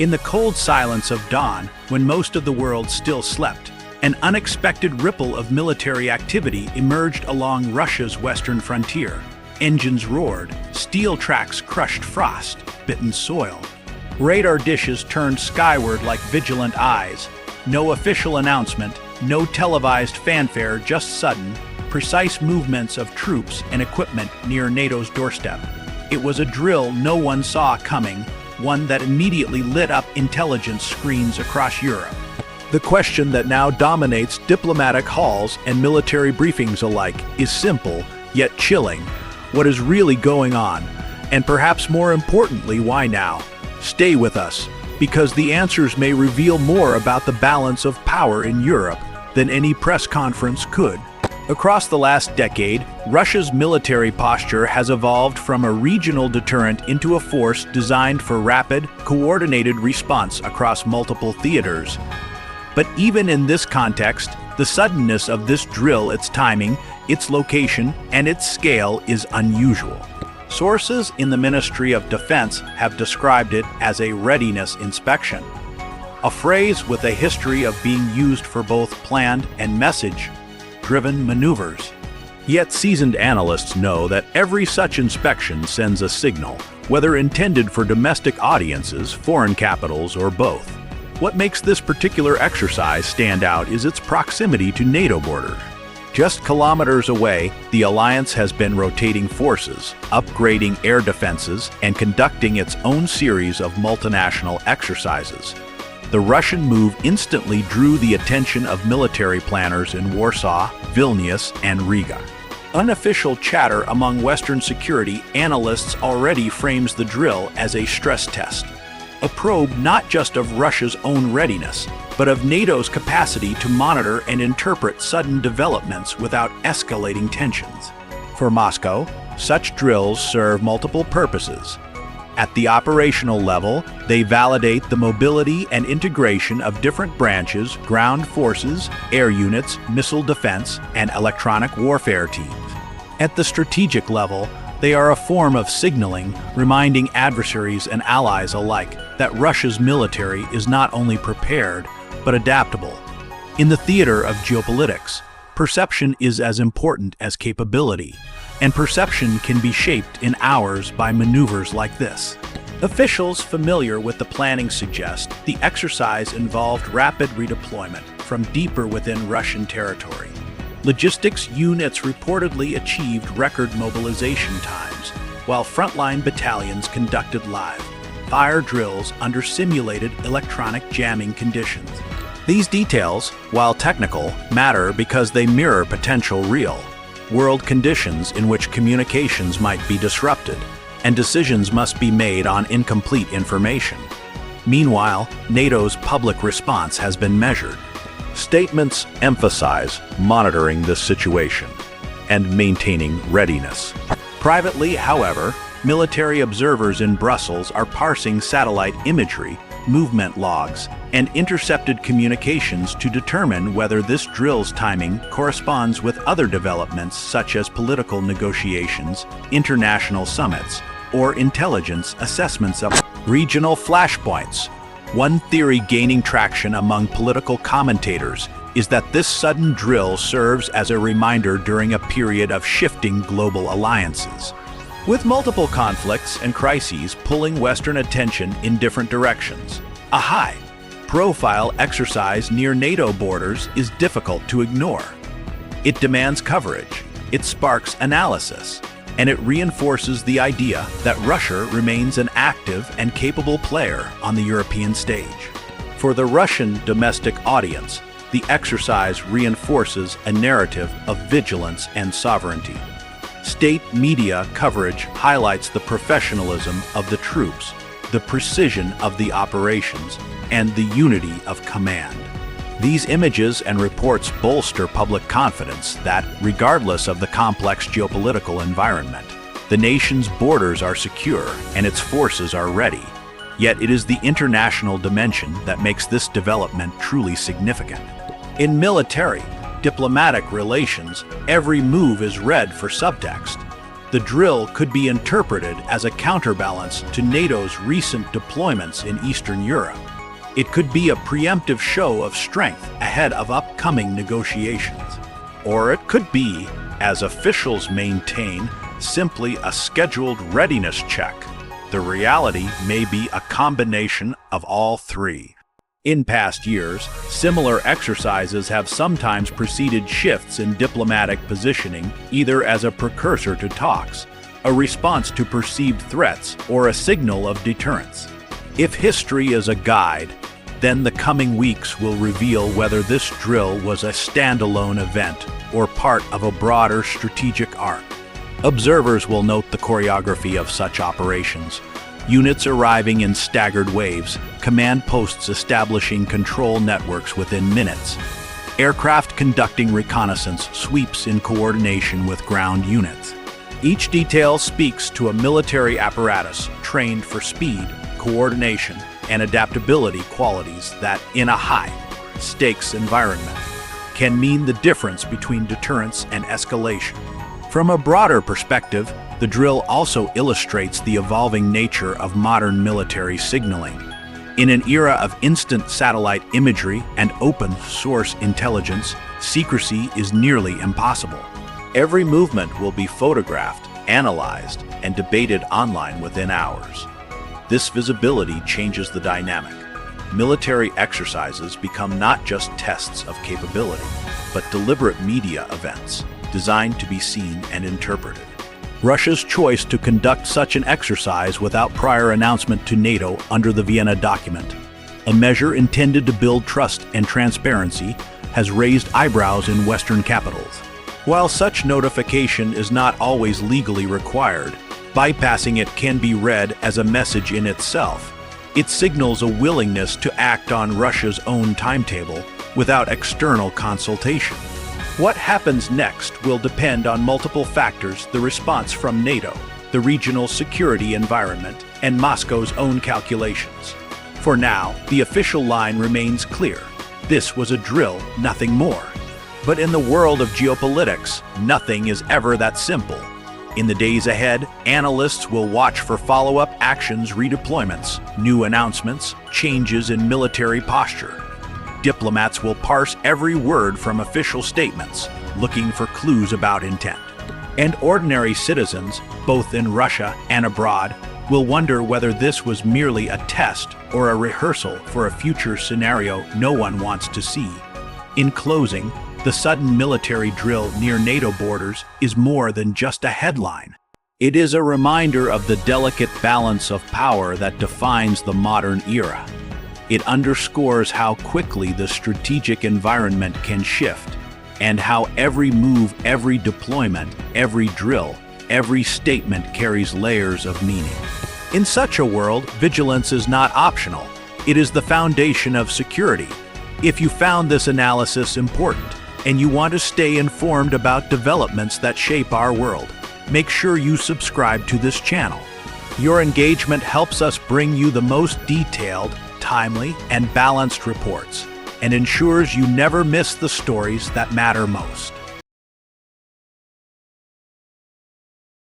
In the cold silence of dawn, when most of the world still slept, an unexpected ripple of military activity emerged along Russia's western frontier. Engines roared, steel tracks crushed frost, bitten soil. Radar dishes turned skyward like vigilant eyes. No official announcement, no televised fanfare, just sudden, precise movements of troops and equipment near NATO's doorstep. It was a drill no one saw coming, one that immediately lit up intelligence screens across Europe. The question that now dominates diplomatic halls and military briefings alike is simple, yet chilling. What is really going on? And perhaps more importantly, why now? Stay with us, because the answers may reveal more about the balance of power in Europe than any press conference could. Across the last decade, Russia's military posture has evolved from a regional deterrent into a force designed for rapid, coordinated response across multiple theaters. But even in this context, the suddenness of this drill, its timing, its location, and its scale is unusual. Sources in the Ministry of Defense have described it as a readiness inspection, a phrase with a history of being used for both planned and message-driven maneuvers. Yet seasoned analysts know that every such inspection sends a signal, whether intended for domestic audiences, foreign capitals, or both. What makes this particular exercise stand out is its proximity to NATO borders. Just kilometers away, the alliance has been rotating forces, upgrading air defenses, and conducting its own series of multinational exercises. The Russian move instantly drew the attention of military planners in Warsaw, Vilnius, and Riga. Unofficial chatter among Western security analysts already frames the drill as a stress test, a probe not just of Russia's own readiness, but of NATO's capacity to monitor and interpret sudden developments without escalating tensions. For Moscow, such drills serve multiple purposes. At the operational level, they validate the mobility and integration of different branches, ground forces, air units, missile defense, and electronic warfare teams. At the strategic level, they are a form of signaling, reminding adversaries and allies alike that Russia's military is not only prepared, but adaptable. In the theater of geopolitics, perception is as important as capability, and perception can be shaped in hours by maneuvers like this. Officials familiar with the planning suggest the exercise involved rapid redeployment from deeper within Russian territory. Logistics units reportedly achieved record mobilization times, while frontline battalions conducted live fire drills under simulated electronic jamming conditions. These details, while technical, matter because they mirror potential real-world conditions in which communications might be disrupted, and decisions must be made on incomplete information. Meanwhile, NATO's public response has been measured. Statements emphasize monitoring this situation and maintaining readiness. Privately, however, military observers in Brussels are parsing satellite imagery, movement logs, and intercepted communications to determine whether this drill's timing corresponds with other developments such as political negotiations, international summits, or intelligence assessments of regional flashpoints. One theory gaining traction among political commentators is that this sudden drill serves as a reminder during a period of shifting global alliances, with multiple conflicts and crises pulling Western attention in different directions. A high-profile exercise near NATO borders is difficult to ignore. It demands coverage, it sparks analysis, and it reinforces the idea that Russia remains an active and capable player on the European stage. For the Russian domestic audience, the exercise reinforces a narrative of vigilance and sovereignty. State media coverage highlights the professionalism of the troops, the precision of the operations, and the unity of command. These images and reports bolster public confidence that, regardless of the complex geopolitical environment, the nation's borders are secure and its forces are ready. Yet it is the international dimension that makes this development truly significant. In military, diplomatic relations, every move is read for subtext. The drill could be interpreted as a counterbalance to NATO's recent deployments in Eastern Europe. It could be a preemptive show of strength ahead of upcoming negotiations. Or it could be, as officials maintain, simply a scheduled readiness check. The reality may be a combination of all three. In past years, similar exercises have sometimes preceded shifts in diplomatic positioning, either as a precursor to talks, a response to perceived threats, or a signal of deterrence. If history is a guide, then the coming weeks will reveal whether this drill was a standalone event or part of a broader strategic arc. Observers will note the choreography of such operations. Units arriving in staggered waves, command posts establishing control networks within minutes, aircraft conducting reconnaissance sweeps in coordination with ground units. Each detail speaks to a military apparatus trained for speed, coordination, and adaptability qualities that, in a high-stakes environment, can mean the difference between deterrence and escalation. From a broader perspective, the drill also illustrates the evolving nature of modern military signaling. In an era of instant satellite imagery and open-source intelligence, secrecy is nearly impossible. Every movement will be photographed, analyzed, and debated online within hours. This visibility changes the dynamic. Military exercises become not just tests of capability, but deliberate media events designed to be seen and interpreted. Russia's choice to conduct such an exercise without prior announcement to NATO under the Vienna document, a measure intended to build trust and transparency, has raised eyebrows in Western capitals. While such notification is not always legally required, bypassing it can be read as a message in itself. It signals a willingness to act on Russia's own timetable without external consultation. What happens next will depend on multiple factors: the response from NATO, the regional security environment, and Moscow's own calculations. For now, the official line remains clear. This was a drill, nothing more. But in the world of geopolitics, nothing is ever that simple. In the days ahead, analysts will watch for follow-up actions, redeployments, new announcements, changes in military posture. Diplomats will parse every word from official statements, looking for clues about intent. And ordinary citizens, both in Russia and abroad, will wonder whether this was merely a test or a rehearsal for a future scenario no one wants to see. In closing, the sudden military drill near NATO borders is more than just a headline. It is a reminder of the delicate balance of power that defines the modern era. It underscores how quickly the strategic environment can shift, and how every move, every deployment, every drill, every statement carries layers of meaning. In such a world, vigilance is not optional. It is the foundation of security. If you found this analysis important, and you want to stay informed about developments that shape our world, make sure you subscribe to this channel. Your engagement helps us bring you the most detailed, timely, and balanced reports, and ensures you never miss the stories that matter most.